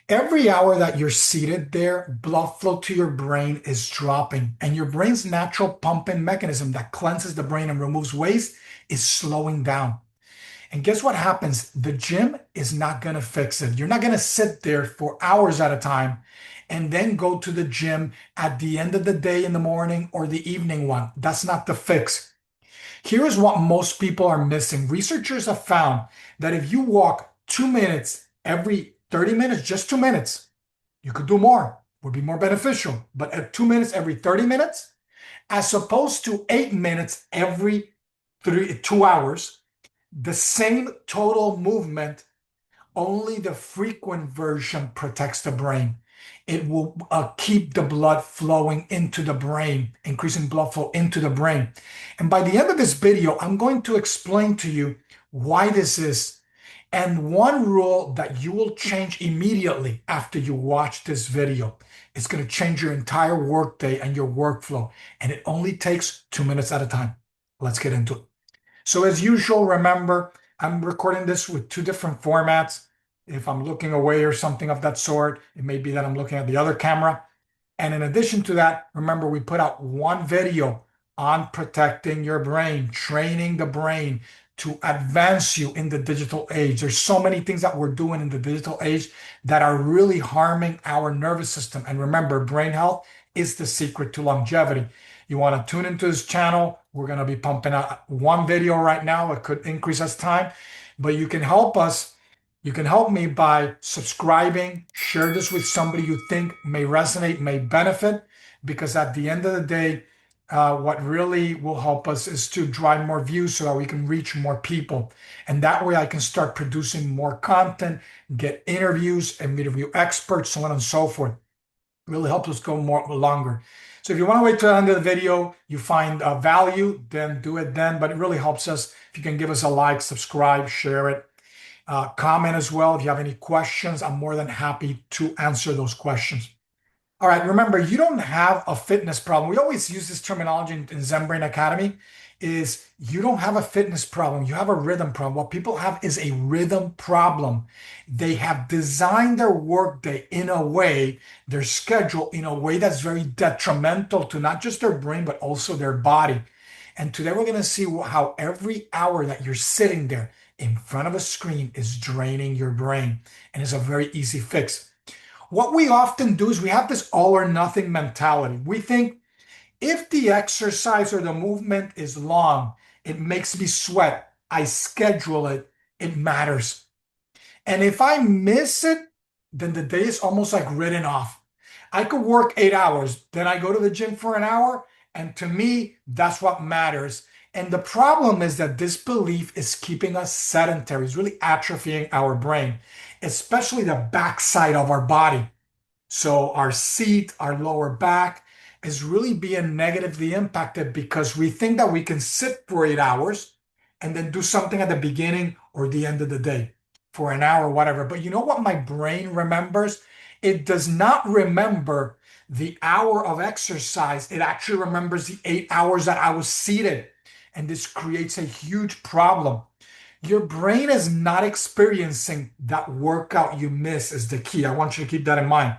Every hour that you're seated there, blood flow to your brain is dropping, and your brain's natural pumping mechanism that cleanses the brain and removes waste is slowing down. And guess what happens? The gym is not going to fix it. You're not going to sit there for hours at a time and then go to the gym at the end of the day in the morning or the evening one. That's not the fix. Here is what most people are missing. Researchers have found that if you walk 2 minutes every 30 minutes, just 2 minutes, you could do more, would be more beneficial. But at 2 minutes every 30 minutes, as opposed to 8 minutes every 2 hours, the same total movement, only the frequent version protects the brain. It will keep the blood flowing into the brain, increasing blood flow into the brain. And by the end of this video, I'm going to explain to you why this is and one rule that you will change immediately after you watch this video. It's going to change your entire workday and your workflow. And it only takes 2 minutes at a time. Let's get into it. So as usual, remember, I'm recording this with two different formats. If I'm looking away or something of that sort, it may be that I'm looking at the other camera. And in addition to that, remember, we put out one video on protecting your brain, training the brain to advance you in the digital age. There's so many things that we're doing in the digital age that are really harming our nervous system. And remember, brain health is the secret to longevity. You want to tune into this channel. We're going to be pumping out one video right now. It could increase as time, but you can help us. You can help me by subscribing, share this with somebody you think may resonate, may benefit, because at the end of the day, what really will help us is to drive more views so that we can reach more people. And that way I can start producing more content, get interviews and interview experts, so on and so forth. It really helps us go more longer. So if you want to wait till the end of the video, you find value, then do it then. But it really helps us if you can give us a like, subscribe, share it, comment as well. If you have any questions, I'm more than happy to answer those questions. All right, remember, you don't have a fitness problem. We always use this terminology in Zen Brain Academy is you don't have a fitness problem. You have a rhythm problem. What people have is a rhythm problem. They have designed their workday in a way, their schedule in a way that's very detrimental to not just their brain, but also their body. And today we're going to see how every hour that you're sitting there in front of a screen is draining your brain. And it's a very easy fix. What we often do is we have this all or nothing mentality. We think if the exercise or the movement is long, it makes me sweat, I schedule it, it matters. And if I miss it, then the day is almost like written off. I could work 8 hours, then I go to the gym for an hour, and to me, that's what matters. And the problem is that this belief is keeping us sedentary. It's really atrophying our brain, especially the backside of our body. So our seat, our lower back is really being negatively impacted because we think that we can sit for 8 hours and then do something at the beginning or the end of the day for an hour, whatever. But you know what my brain remembers? It does not remember the hour of exercise. It actually remembers the 8 hours that I was seated. And this creates a huge problem. Your brain is not experiencing that workout you miss is the key. I want you to keep that in mind.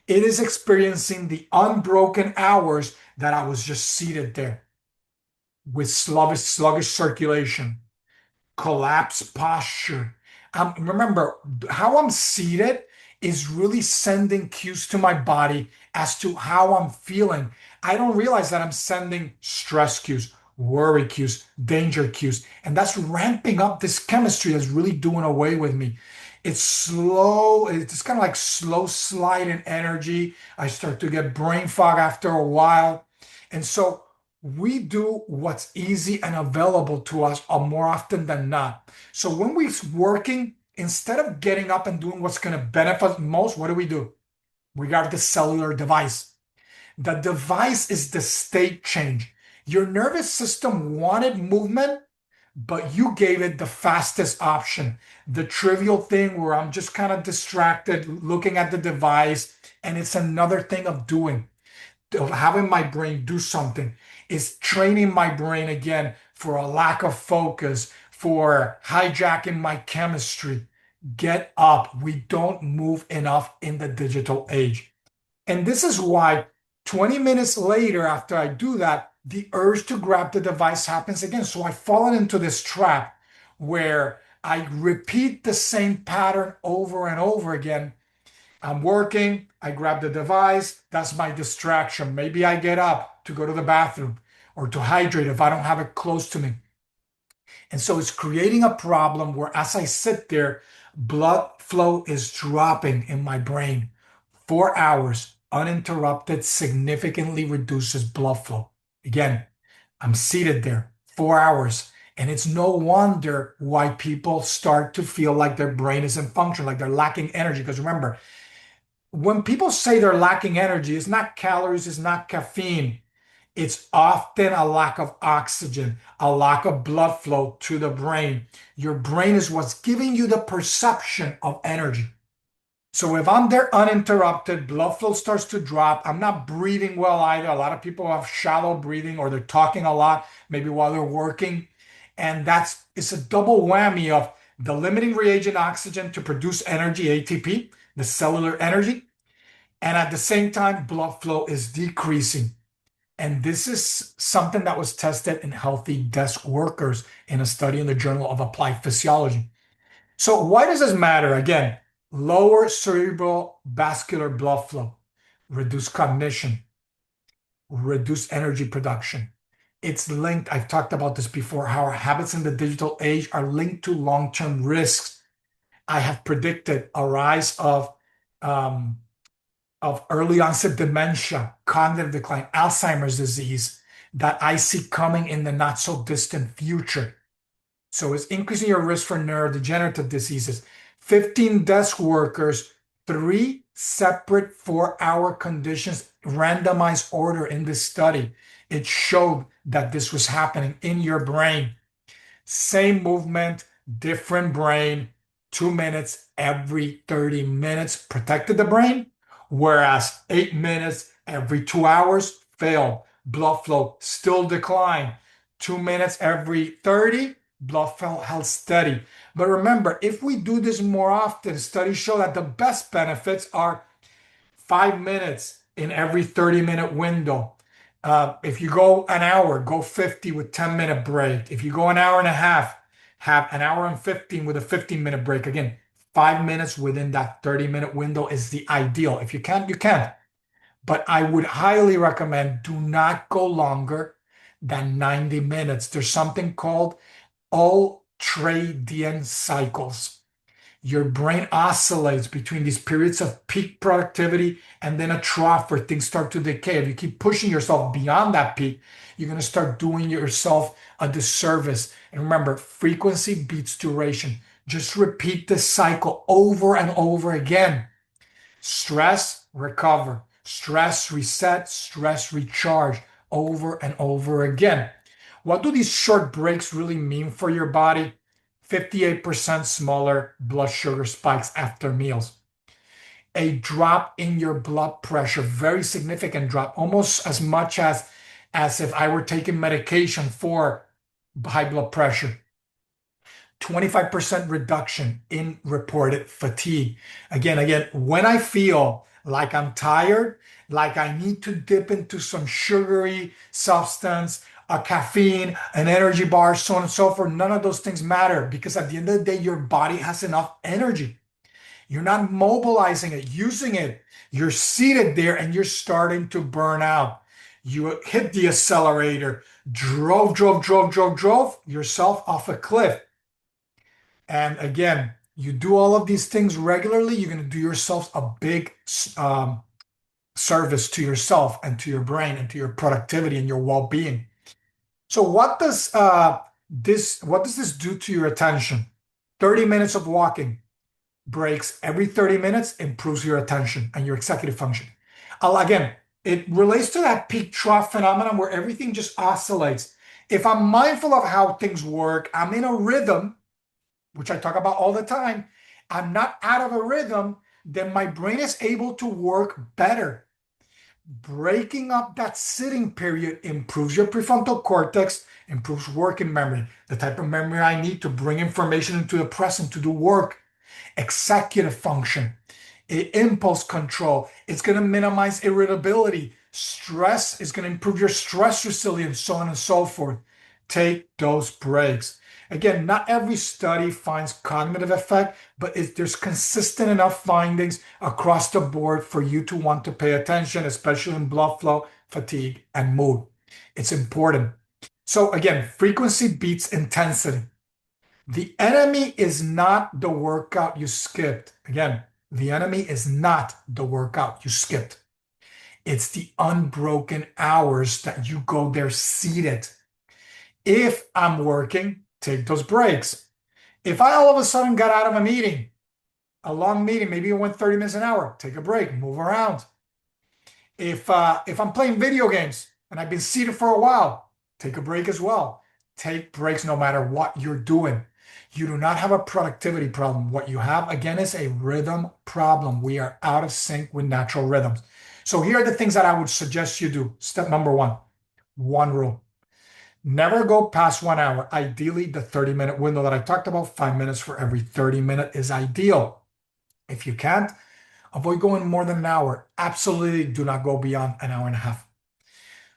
It is experiencing the unbroken hours that I was just seated there with sluggish circulation, collapsed posture. Remember, how I'm seated is really sending cues to my body as to how I'm feeling. I don't realize that I'm sending stress cues, worry cues, danger cues, and that's ramping up this chemistry that's really doing away with me. It's slow, it's kind of like slow sliding energy. I start to get brain fog after a while. And so we do what's easy and available to us more often than not. So when we're working, instead of getting up and doing what's going to benefit most, what do? We got the cellular device. The device is the state change. Your nervous system wanted movement, but you gave it the fastest option. The trivial thing where I'm just kind of distracted looking at the device, and it's another thing of doing, of having my brain do something, is training my brain again for a lack of focus, for hijacking my chemistry. Get up. We don't move enough in the digital age. And this is why 20 minutes later, after I do that, the urge to grab the device happens again. So I've fallen into this trap where I repeat the same pattern over and over again. I'm working, I grab the device, that's my distraction. Maybe I get up to go to the bathroom or to hydrate if I don't have it close to me. And so it's creating a problem where as I sit there, blood flow is dropping in my brain. 4 hours uninterrupted significantly reduces blood flow. Again, I'm seated there 4 hours. And it's no wonder why people start to feel like their brain isn't functioning, like they're lacking energy. Because remember, when people say they're lacking energy, it's not calories, it's not caffeine. It's often a lack of oxygen, a lack of blood flow to the brain. Your brain is what's giving you the perception of energy. So if I'm there uninterrupted, blood flow starts to drop. I'm not breathing well either. A lot of people have shallow breathing or they're talking a lot, maybe while they're working. And it's a double whammy of the limiting reagent oxygen to produce energy, ATP, the cellular energy. And at the same time, blood flow is decreasing. And this is something that was tested in healthy desk workers in a study in the Journal of Applied Physiology. So why does this matter? Again, lower cerebral vascular blood flow, reduce cognition, reduce energy production. It's linked, I've talked about this before, how our habits in the digital age are linked to long-term risks. I have predicted a rise um, of early onset dementia, cognitive decline, Alzheimer's disease that I see coming in the not so distant future. So it's increasing your risk for neurodegenerative diseases. 15 desk workers, three separate 4-hour conditions, randomized order in this study. It showed that this was happening in your brain. Same movement, different brain, 2 minutes every 30 minutes protected the brain, whereas 8 minutes every 2 hours failed. Blood flow still declined. 2 minutes every 30, blood flow held steady. But remember, if we do this more often, studies show that the best benefits are 5 minutes in every 30-minute window. If you go an hour, go 50 with 10-minute break. If you go an hour and a half, have an hour and 15 with a 15-minute break. Again, 5 minutes within that 30-minute window is the ideal. If you can't, you can't. But I would highly recommend do not go longer than 90 minutes. There's something called ultradian cycles. Your brain oscillates between these periods of peak productivity and then a trough where things start to decay. If you keep pushing yourself beyond that peak, you're going to start doing yourself a disservice. And remember, frequency beats duration. Just repeat this cycle over and over again. Stress, recover. Stress, reset. Stress, recharge. Over and over again. What do these short breaks really mean for your body? 58% smaller blood sugar spikes after meals. A drop in your blood pressure, very significant drop, almost as much as if I were taking medication for high blood pressure. 25% reduction in reported fatigue. Again, when I feel like I'm tired, like I need to dip into some sugary substance, a caffeine, an energy bar, so on and so forth, none of those things matter because at the end of the day, your body has enough energy. You're not mobilizing it, using it. You're seated there and you're starting to burn out. You hit the accelerator, drove yourself off a cliff. And again, you do all of these things regularly, you're going to do yourself a big service to yourself and to your brain and to your productivity and your well-being. So what does this do to your attention? 30 minutes of walking breaks every 30 minutes improves your attention and your executive function. Again, it relates to that peak trough phenomenon where everything just oscillates. If I'm mindful of how things work, I'm in a rhythm, which I talk about all the time. I'm not out of a rhythm, then my brain is able to work better. Breaking up that sitting period improves your prefrontal cortex, improves working memory, the type of memory I need to bring information into the present to do work. executive function, impulse control. It's going to minimize irritability. Stress is going to improve your stress resilience, so on and so forth. Take those breaks. Again, not every study finds cognitive effect, but there's consistent enough findings across the board for you to want to pay attention, especially in blood flow, fatigue, and mood. It's important. So again, frequency beats intensity. The enemy is not the workout you skipped. Again, the enemy is not the workout you skipped. It's the unbroken hours that you go there seated. If I'm working, take those breaks. If I all of a sudden got out of a meeting, a long meeting, maybe it went 30 minutes an hour, take a break, move around. If I'm playing video games and I've been seated for a while, take a break as well. Take breaks no matter what you're doing. You do not have a productivity problem. What you have, again, is a rhythm problem. We are out of sync with natural rhythms. So here are the things that I would suggest you do. Step number one rule. Never go past 1 hour. Ideally, the 30-minute window that I talked about, 5 minutes for every 30 minute is ideal. If you can't, avoid going more than an hour. Absolutely do not go beyond an hour and a half.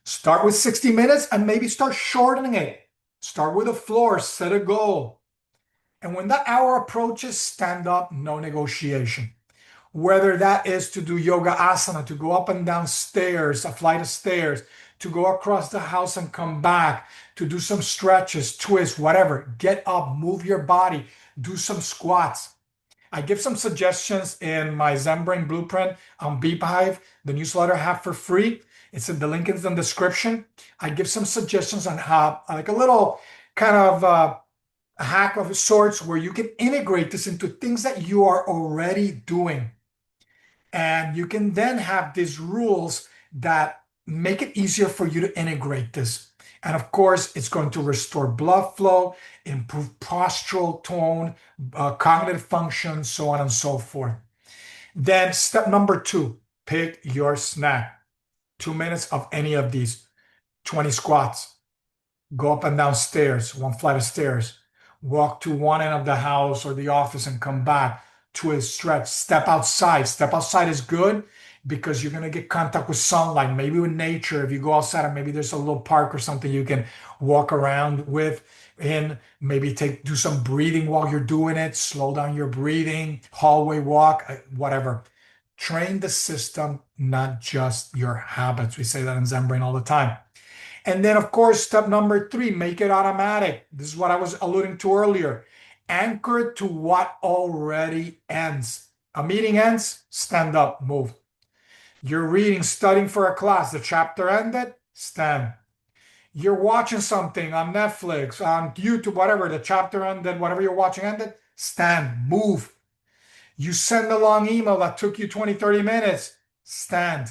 Start with 60 minutes and maybe start shortening it. Start with a floor, set a goal. And when that hour approaches, stand up, no negotiation. Whether that is to do yoga asana, to go up and down stairs, a flight of stairs, to go across the house and come back, to do some stretches, twists, whatever. Get up, move your body, do some squats. I give some suggestions in my ZenBrain Blueprint on Beehive, the newsletter I have for free. It's in the link in the description. I give some suggestions on how, like a little kind of a hack of sorts where you can integrate this into things that you are already doing. And you can then have these rules that make it easier for you to integrate this. And of course, it's going to restore blood flow, improve postural tone, cognitive function, so on and so forth. Then step number 2, pick your snack. 2 minutes of any of these. 20 squats. Go up and down stairs, one flight of stairs. Walk to one end of the house or the office and come back. Twist, stretch, step outside. Step outside is good because you're going to get contact with sunlight, maybe with nature. If you go outside and maybe there's a little park or something you can walk around with, and maybe do some breathing while you're doing it. Slow down your breathing, hallway walk, whatever. Train the system, not just your habits. We say that in ZenBrain all the time. And then, of course, step number 3, make it automatic. This is what I was alluding to earlier. Anchor to what already ends. A meeting ends, stand up, move. You're reading, studying for a class. The chapter ended, stand. You're watching something on Netflix, on YouTube, whatever. The chapter ended, whatever you're watching ended, stand, move. You send a long email that took you 20, 30 minutes, stand.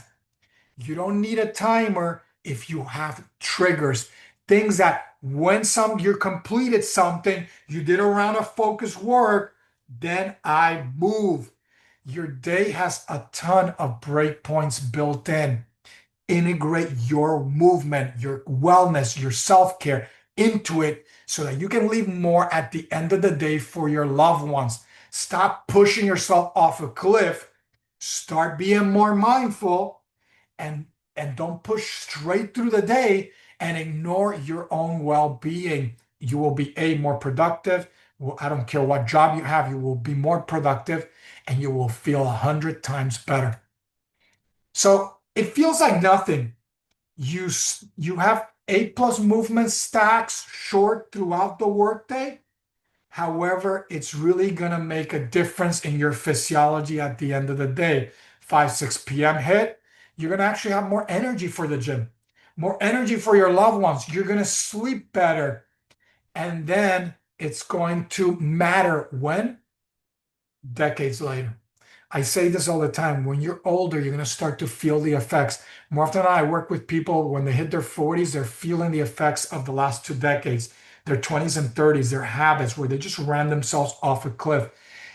You don't need a timer if you have triggers. Things that when you completed something, you did a round of focused work, then I move. Your day has a ton of breakpoints built in. Integrate your movement, your wellness, your self-care into it so that you can leave more at the end of the day for your loved ones. Stop pushing yourself off a cliff. Start being more mindful and don't push straight through the day and ignore your own well-being. You will be more productive. Well, I don't care what job you have, you will be more productive and you will feel 100 times better. So it feels like nothing. You have 8+ movement stacks short throughout the workday. However, it's really going to make a difference in your physiology at the end of the day. 5, 6 p.m. hit, you're going to actually have more energy for the gym, more energy for your loved ones. You're going to sleep better. And then it's going to matter when? Decades later. I say this all the time. When you're older, you're going to start to feel the effects. More often than not, I work with people when they hit their 40s, they're feeling the effects of the last 2 decades, their 20s and 30s, their habits where they just ran themselves off a cliff.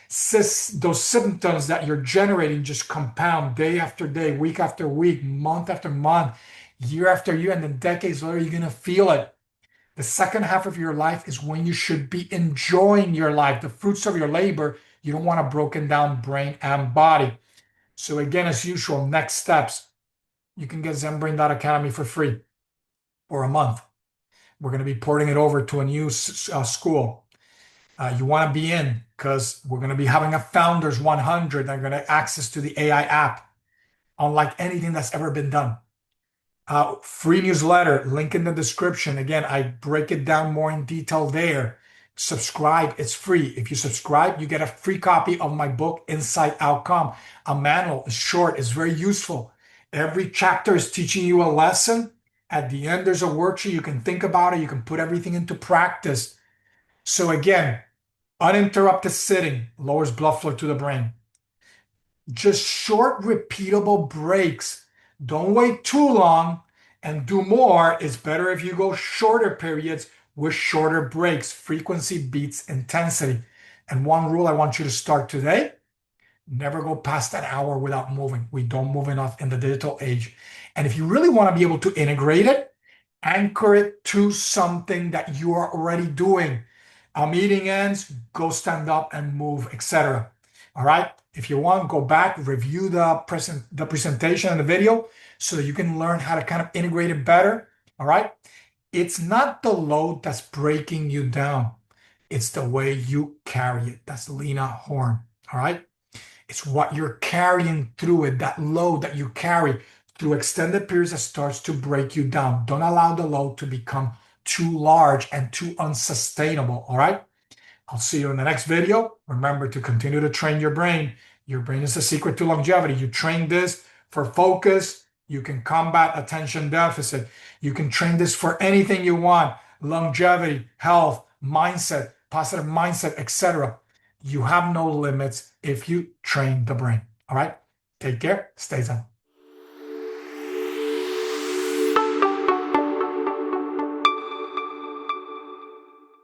Those symptoms that you're generating just compound day after day, week after week, month after month, year after year, and then decades later, you're going to feel it. The second half of your life is when you should be enjoying your life, the fruits of your labor. You don't want a broken down brain and body. So again, as usual, next steps. You can get ZenBrain.Academy for free for a month. We're going to be porting it over to a new school. You want to be in because we're going to be having a Founders 100 that are going to have access to the AI app, unlike anything that's ever been done. Free newsletter, link in the description. Again, I break it down more in detail there. Subscribe, it's free. If you subscribe, you get a free copy of my book, Inside Outcome. A manual is short, it's very useful. Every chapter is teaching you a lesson. At the end, there's a worksheet. You can think about it, you can put everything into practice. So, again, uninterrupted sitting lowers blood flow to the brain. Just short, repeatable breaks. Don't wait too long and do more. It's better if you go shorter periods with shorter breaks. Frequency beats intensity. And one rule I want you to start today: never go past an hour without moving. We don't move enough in the digital age. And if you really want to be able to integrate it, anchor it to something that you are already doing. A meeting ends, go stand up and move, etc. All right. If you want, go back, review the presentation and the video so that you can learn how to kind of integrate it better. All right. It's not the load that's breaking you down. It's the way you carry it. That's Lena Horne. All right. It's what you're carrying through it, that load that you carry through extended periods that starts to break you down. Don't allow the load to become too large and too unsustainable. All right. I'll see you in the next video. Remember to continue to train your brain. Your brain is the secret to longevity. You train this for focus. You can combat attention deficit. You can train this for anything you want: longevity, health, mindset, positive mindset, etc. You have no limits if you train the brain. All right. Take care. Stay zen.